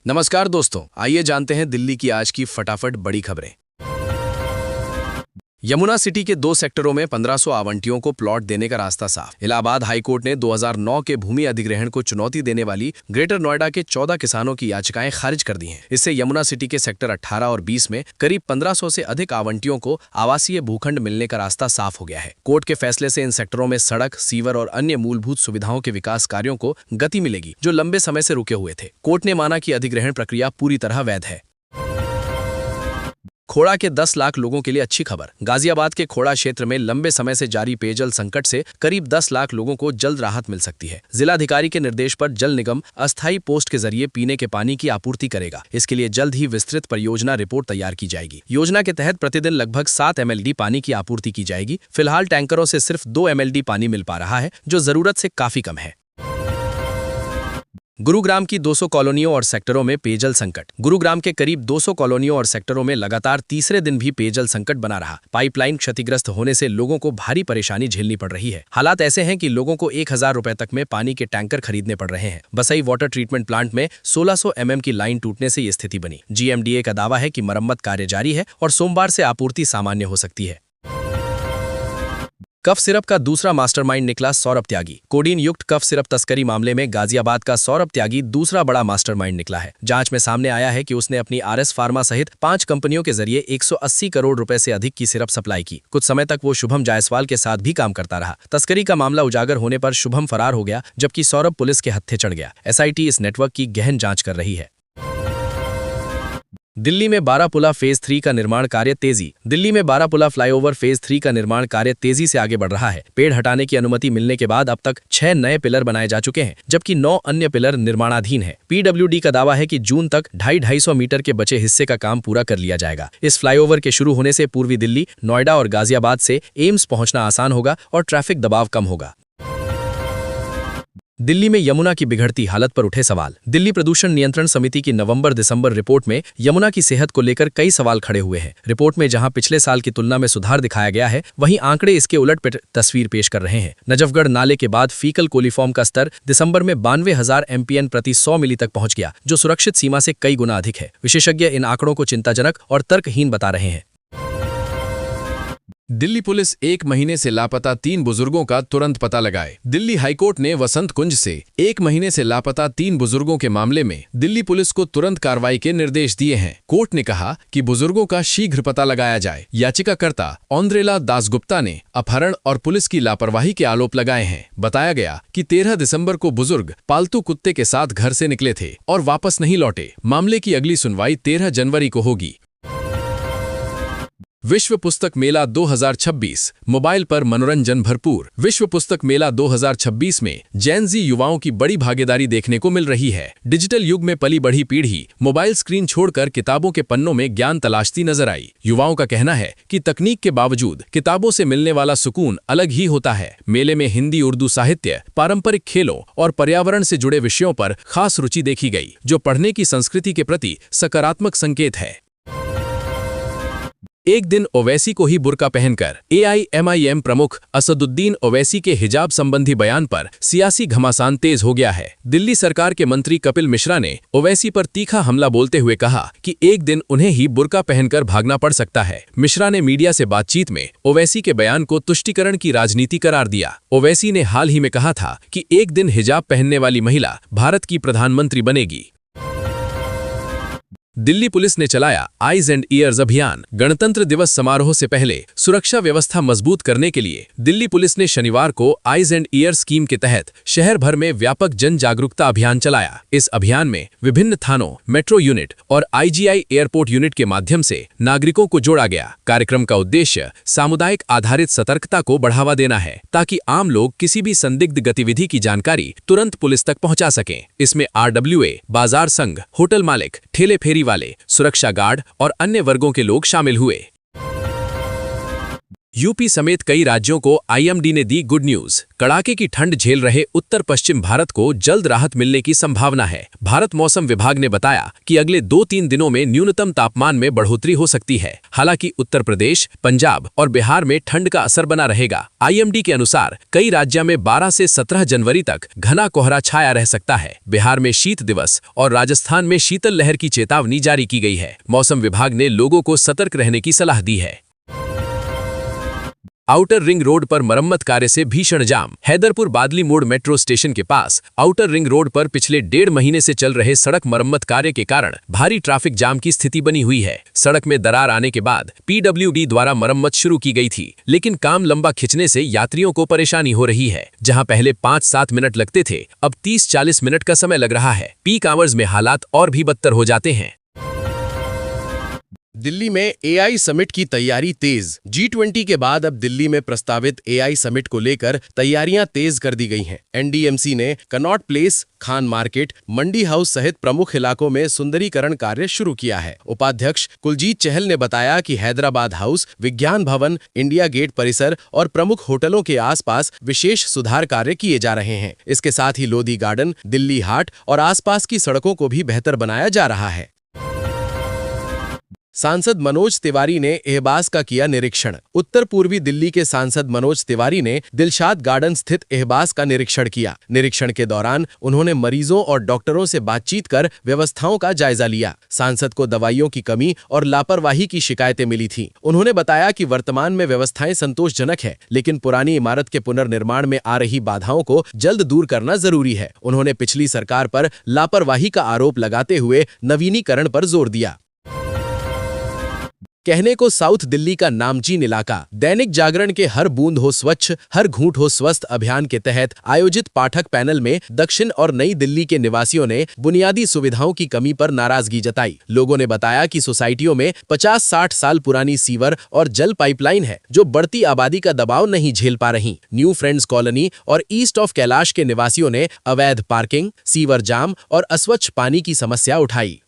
नमस्कार दोस्तों, आइए जानते हैं दिल्ली की आज की फटाफट बड़ी खबरें। यमुना सिटी के 2 सेक्टरों में 1500 आवंटियों को प्लॉट देने का रास्ता साफ। इलाहाबाद हाईकोर्ट ने 2009 के भूमि अधिग्रहण को चुनौती देने वाली ग्रेटर नोएडा के 14 किसानों की याचिकाएं खारिज कर दी हैं। इससे यमुना सिटी के सेक्टर 18 और 20 में करीब 1500 से अधिक आवंटियों को आवासीय भूखंड मिलने का रास्ता साफ हो गया है। कोर्ट के फैसले से इन सेक्टरों में सड़क, सीवर और अन्य मूलभूत सुविधाओं के विकास कार्यों को गति मिलेगी, जो लंबे समय से रुके हुए थे। कोर्ट ने माना कि अधिग्रहण प्रक्रिया पूरी तरह वैध है। खोड़ा के 10 लाख लोगों के लिए अच्छी खबर। गाजियाबाद के खोड़ा क्षेत्र में लंबे समय से जारी पेयजल संकट से करीब 10 लाख लोगों को जल्द राहत मिल सकती है। जिलाधिकारी के निर्देश पर जल निगम अस्थायी पोस्ट के जरिए पीने के पानी की आपूर्ति करेगा। इसके लिए जल्द ही विस्तृत परियोजना रिपोर्ट तैयार की जाएगी। योजना के तहत प्रतिदिन लगभग 7 MLD पानी की आपूर्ति की जाएगी। फिलहाल टैंकरों से सिर्फ 2 MLD पानी मिल पा रहा है, जो जरूरत से काफी कम है। गुरुग्राम की 200 कॉलोनियों और सेक्टरों में पेयजल संकट। गुरुग्राम के करीब 200 कॉलोनियों और सेक्टरों में लगातार तीसरे दिन भी पेयजल संकट बना रहा। पाइपलाइन क्षतिग्रस्त होने से लोगों को भारी परेशानी झेलनी पड़ रही है। हालात ऐसे हैं कि लोगों को 1000 रुपए तक में पानी के टैंकर खरीदने पड़ रहे हैं। बसई वाटर ट्रीटमेंट प्लांट में 1600 mm की लाइन टूटने से ये स्थिति बनी। GMDA का दावा है कि मरम्मत कार्य जारी है और सोमवार से आपूर्ति सामान्य हो सकती है। कफ सिरप का दूसरा मास्टरमाइंड निकला सौरभ त्यागी। कोडीन युक्त कफ सिरप तस्करी मामले में गाजियाबाद का सौरभ त्यागी दूसरा बड़ा मास्टरमाइंड निकला है। जांच में सामने आया है कि उसने अपनी RS फार्मा सहित 5 कंपनियों के जरिए 180 करोड़ रुपए से अधिक की सिरप सप्लाई की। कुछ समय तक वो शुभम जायसवाल के साथ भी काम करता रहा। तस्करी का मामला उजागर होने पर शुभम फरार हो गया, जबकि सौरभ पुलिस के हत्थे चढ़ गया। SIT इस नेटवर्क की गहन जांच कर रही है। दिल्ली में बारापुला फेज 3 का निर्माण कार्य तेजी। दिल्ली में बारापुला फ्लाईओवर फेज 3 का निर्माण कार्य तेजी से आगे बढ़ रहा है। पेड़ हटाने की अनुमति मिलने के बाद अब तक 6 नए पिलर बनाए जा चुके हैं, जबकि 9 अन्य पिलर निर्माणाधीन है। PWD का दावा है कि जून तक 250 मीटर के बचे हिस्से का काम पूरा कर लिया जाएगा। इस फ्लाईओवर के शुरू होने से पूर्वी दिल्ली, नोएडा और गाजियाबाद से एम्स पहुंचना आसान होगा और ट्रैफिक दबाव कम होगा। दिल्ली में यमुना की बिगड़ती हालत पर उठे सवाल। दिल्ली प्रदूषण नियंत्रण समिति की नवंबर-दिसंबर रिपोर्ट में यमुना की सेहत को लेकर कई सवाल खड़े हुए हैं। रिपोर्ट में जहां पिछले साल की तुलना में सुधार दिखाया गया है, वहीं आंकड़े इसके उलट तस्वीर पेश कर रहे हैं। नजफगढ़ नाले के बाद फीकल कोलीफॉर्म का स्तर दिसंबर में 92,000 MPN प्रति 100 मिली तक पहुंच गया, जो सुरक्षित सीमा से कई गुना अधिक है। विशेषज्ञ इन आंकड़ों को चिंताजनक और तर्कहीन बता रहे हैं। दिल्ली पुलिस 1 महीने से लापता 3 बुजुर्गों का तुरंत पता लगाए। दिल्ली हाईकोर्ट ने वसंत कुंज से 1 महीने से लापता 3 बुजुर्गों के मामले में दिल्ली पुलिस को तुरंत कार्रवाई के निर्देश दिए हैं। कोर्ट ने कहा कि बुजुर्गों का शीघ्र पता लगाया जाए। याचिकाकर्ता औंद्रेला दासगुप्ता ने अपहरण और पुलिस की लापरवाही के आरोप लगाए हैं। बताया गया कि 13 दिसंबर को बुजुर्ग पालतू कुत्ते के साथ घर से निकले थे और वापस नहीं लौटे। मामले की अगली सुनवाई 13 जनवरी को होगी। विश्व पुस्तक मेला 2026 मोबाइल पर मनोरंजन भरपूर। विश्व पुस्तक मेला 2026 में जेन ज़ी युवाओं की बड़ी भागीदारी देखने को मिल रही है। डिजिटल युग में पली बढ़ी पीढ़ी मोबाइल स्क्रीन छोड़कर किताबों के पन्नों में ज्ञान तलाशती नजर आई। युवाओं का कहना है कि तकनीक के बावजूद किताबों से मिलने वाला सुकून अलग ही होता है। मेले में हिंदी, उर्दू साहित्य, पारंपरिक खेलों और पर्यावरण से जुड़े विषयों पर खास रुचि देखी गई, जो पढ़ने की संस्कृति के प्रति सकारात्मक संकेत है। एक दिन ओवैसी को ही बुर्का पहनकर AIMIM प्रमुख असदुद्दीन ओवैसी के हिजाब संबंधी बयान पर सियासी घमासान तेज हो गया है। दिल्ली सरकार के मंत्री कपिल मिश्रा ने ओवैसी पर तीखा हमला बोलते हुए कहा कि एक दिन उन्हें ही बुर्का पहनकर भागना पड़ सकता है। मिश्रा ने मीडिया से बातचीत में ओवैसी के बयान को तुष्टीकरण की राजनीति करार दिया। ओवैसी ने हाल ही में कहा था कि एक दिन हिजाब पहनने वाली महिला भारत की प्रधानमंत्री बनेगी। दिल्ली पुलिस ने चलाया आईज एंड ईयर्स अभियान। गणतंत्र दिवस समारोह से पहले सुरक्षा व्यवस्था मजबूत करने के लिए दिल्ली पुलिस ने शनिवार को आईज एंड ईयर्स स्कीम के तहत शहर भर में व्यापक जन जागरूकता अभियान चलाया। इस अभियान में विभिन्न थानों, मेट्रो यूनिट और IGI एयरपोर्ट यूनिट के माध्यम से नागरिकों को जोड़ा गया। कार्यक्रम का उद्देश्य सामुदायिक आधारित सतर्कता को बढ़ावा देना है, ताकि आम लोग किसी भी संदिग्ध गतिविधि की जानकारी तुरंत पुलिस तक पहुंचा सकें। इसमें RWA, बाजार संघ, होटल मालिक, ठेले फेरी वाले, सुरक्षा गार्ड और अन्य वर्गों के लोग शामिल हुए। यूपी समेत कई राज्यों को आईएमडी ने दी गुड न्यूज। कड़ाके की ठंड झेल रहे उत्तर पश्चिम भारत को जल्द राहत मिलने की संभावना है। भारत मौसम विभाग ने बताया कि अगले 2-3 दिनों में न्यूनतम तापमान में बढ़ोतरी हो सकती है। हालांकि उत्तर प्रदेश, पंजाब और बिहार में ठंड का असर बना रहेगा। आईएमडी के अनुसार कई राज्यों में 12 से 17 जनवरी तक घना कोहरा छाया रह सकता है। बिहार में शीत दिवस और राजस्थान में शीतल लहर की चेतावनी जारी की गई है। मौसम विभाग ने लोगों को सतर्क रहने की सलाह दी है। आउटर रिंग रोड पर मरम्मत कार्य से भीषण जाम। हैदरपुर बादली मोड़ मेट्रो स्टेशन के पास आउटर रिंग रोड पर पिछले 1.5 महीने से चल रहे सड़क मरम्मत कार्य के कारण भारी ट्रैफिक जाम की स्थिति बनी हुई है। सड़क में दरार आने के बाद पीडब्ल्यूडी द्वारा मरम्मत शुरू की गई थी, लेकिन काम लंबा खिंचने से यात्रियों को परेशानी हो रही है। जहां पहले 5-7 मिनट लगते थे, अब 30-40 मिनट का समय लग रहा है। पीक आवर्स में हालात और भी बदतर हो जाते हैं। दिल्ली में एआई समिट की तैयारी तेज। G20 के बाद अब दिल्ली में प्रस्तावित एआई समिट को लेकर तैयारियां तेज कर दी गई हैं। एनडीएमसी ने कनॉट प्लेस, खान मार्केट, मंडी हाउस सहित प्रमुख इलाकों में सुंदरीकरण कार्य शुरू किया है। उपाध्यक्ष कुलजीत चहल ने बताया कि हैदराबाद हाउस, विज्ञान भवन, इंडिया गेट परिसर और प्रमुख होटलों के आसपास विशेष सुधार कार्य किए जा रहे हैं। इसके साथ ही लोधी गार्डन, दिल्ली हाट और आसपास की सड़कों को भी बेहतर बनाया जा रहा है। सांसद मनोज तिवारी ने एहबास का किया निरीक्षण। उत्तर पूर्वी दिल्ली के सांसद मनोज तिवारी ने दिलशाद गार्डन स्थित एहबास का निरीक्षण किया। निरीक्षण के दौरान उन्होंने मरीजों और डॉक्टरों से बातचीत कर व्यवस्थाओं का जायजा लिया। सांसद को दवाइयों की कमी और लापरवाही की शिकायतें मिली थीं। उन्होंने बताया कि वर्तमान में व्यवस्थाएं संतोषजनक है, लेकिन पुरानी इमारत के पुनर्निर्माण में आ रही बाधाओं को जल्द दूर करना जरूरी है। उन्होंने पिछली सरकार पर लापरवाही का आरोप लगाते हुए नवीनीकरण पर जोर दिया। कहने को साउथ दिल्ली का नामचीन इलाका। दैनिक जागरण के हर बूंद हो स्वच्छ, हर घूंट हो स्वस्थ अभियान के तहत आयोजित पाठक पैनल में दक्षिण और नई दिल्ली के निवासियों ने बुनियादी सुविधाओं की कमी पर नाराजगी जताई। लोगों ने बताया कि सोसाइटियों में 50-60 साल पुरानी सीवर और जल पाइपलाइन है, जो बढ़ती आबादी का दबाव नहीं झेल पा रही। न्यू फ्रेंड्स कॉलोनी और ईस्ट ऑफ कैलाश के निवासियों ने अवैध पार्किंग, सीवर जाम और अस्वच्छ पानी की समस्या उठाई।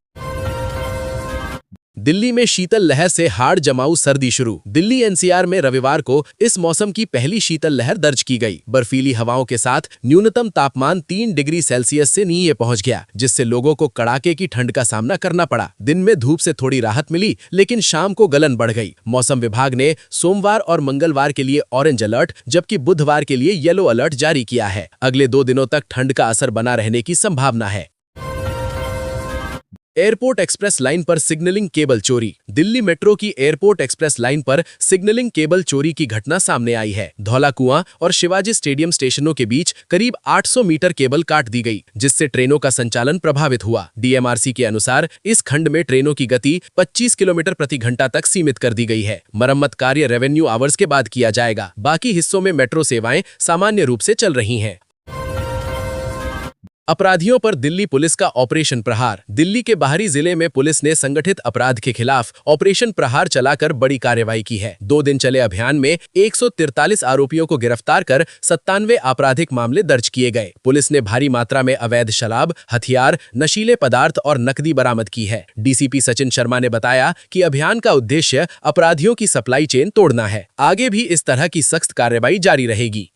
दिल्ली में शीतल लहर से हाड़ जमाऊ सर्दी शुरू। दिल्ली एनसीआर में रविवार को इस मौसम की पहली शीतल लहर दर्ज की गई। बर्फीली हवाओं के साथ न्यूनतम तापमान 3 डिग्री सेल्सियस से नीचे पहुंच गया, जिससे लोगों को कड़ाके की ठंड का सामना करना पड़ा। दिन में धूप से थोड़ी राहत मिली, लेकिन शाम को गलन बढ़ गई। मौसम विभाग ने सोमवार और मंगलवार के लिए ऑरेंज अलर्ट, जबकि बुधवार के लिए येलो अलर्ट जारी किया है। अगले 2 दिनों तक ठंड का असर बना रहने की संभावना है। एयरपोर्ट एक्सप्रेस लाइन पर सिग्नलिंग केबल चोरी। दिल्ली मेट्रो की एयरपोर्ट एक्सप्रेस लाइन पर सिग्नलिंग केबल चोरी की घटना सामने आई है। धौला कुआं और शिवाजी स्टेडियम स्टेशनों के बीच करीब 800 मीटर केबल काट दी गई, जिससे ट्रेनों का संचालन प्रभावित हुआ। डीएमआरसी के अनुसार इस खंड में ट्रेनों की गति 25 किलोमीटर प्रति घंटा तक सीमित कर दी गई है। मरम्मत कार्य रेवेन्यू आवर्स के बाद किया जाएगा। बाकी हिस्सों में मेट्रो सेवाएं सामान्य रूप से चल रही हैं। अपराधियों पर दिल्ली पुलिस का ऑपरेशन प्रहार। दिल्ली के बाहरी जिले में पुलिस ने संगठित अपराध के खिलाफ ऑपरेशन प्रहार चलाकर बड़ी कार्रवाई की है। 2 दिन चले अभियान में 143 आरोपियों को गिरफ्तार कर 97 आपराधिक मामले दर्ज किए गए। पुलिस ने भारी मात्रा में अवैध शराब, हथियार, नशीले पदार्थ और नकदी बरामद की है। डीसीपी सचिन शर्मा ने बताया कि अभियान का उद्देश्य अपराधियों की सप्लाई चेन तोड़ना है। आगे भी इस तरह की सख्त कार्रवाई जारी रहेगी।